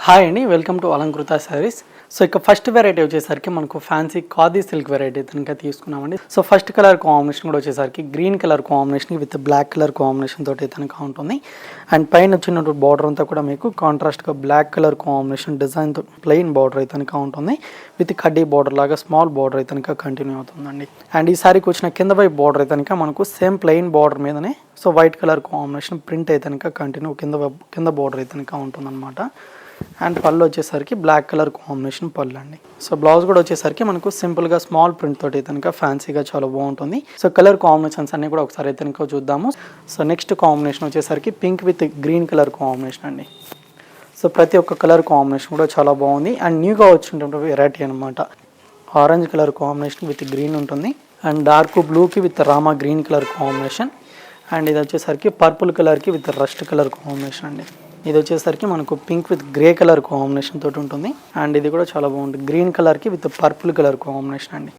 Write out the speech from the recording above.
Hi అండి, welcome to Alankrita saris. So ఇక first variety వచ్చేసరికి మనకు ఫ్యాన్సీ ఖాదీ సిల్క్ వెరైటీ కనుక తీసుకున్నామండి. సో ఫస్ట్ కలర్ కాంబినేషన్ కూడా వచ్చేసరికి green colour combination with black colour combination తోటి కనుక ఉంటుంది. అండ్ పైన వచ్చినటువంటి బార్డర్ అంతా కూడా మీకు కాంట్రాస్ట్గా బ్లాక్ కలర్ కాంబినేషన్ డిజైన్తో ప్లెయిన్ బార్డర్ అయితే కనుక ఉంటుంది. విత్ కడ్డీ బార్డర్ లాగా స్మాల్ బార్డర్ అయితే కనుక కంటిన్యూ అవుతుందండి. అండ్ ఈ సారీకి వచ్చిన కింద వైపు బార్డర్ అయితే కనుక మనకు సేమ్ ప్లెయిన్ బార్డర్ మీదనే so white colour combination print అయితే కనుక కంటిన్యూ కింద బార్డర్ అయితే కనుక ఉంటుందన్నమాట. అండ్ పళ్ళు వచ్చేసరికి బ్లాక్ కలర్ కాంబినేషన్ పళ్ళు అండి. సో బ్లౌజ్ కూడా వచ్చేసరికి మనకు సింపుల్గా స్మాల్ ప్రింట్ తోటి కనుక ఫ్యాన్సీగా చాలా బాగుంటుంది. సో కలర్ కాంబినేషన్స్ అన్ని కూడా ఒకసారి అయితే కనుక చూద్దాము. సో నెక్స్ట్ కాంబినేషన్ వచ్చేసరికి pink with green colour combination అండి. సో ప్రతి ఒక్క కలర్ కాంబినేషన్ కూడా చాలా బాగుంది. అండ్ న్యూగా వచ్చినటువంటి వెరైటీ అనమాట. Orange colour combination with green ఉంటుంది. అండ్ డార్క్ బ్లూకి with Rama green colour combination. And ఇది వచ్చేసరికి పర్పుల్ కలర్కి విత్ రస్ట్ కలర్ కాంబినేషన్ అండి. ఇది వచ్చేసరికి మనకు pink with grey colour combination తోటి ఉంటుంది. అండ్ ఇది కూడా చాలా బాగుంటుంది. గ్రీన్ కలర్కి విత్ పర్పుల్ కలర్ కాంబినేషన్ అండి.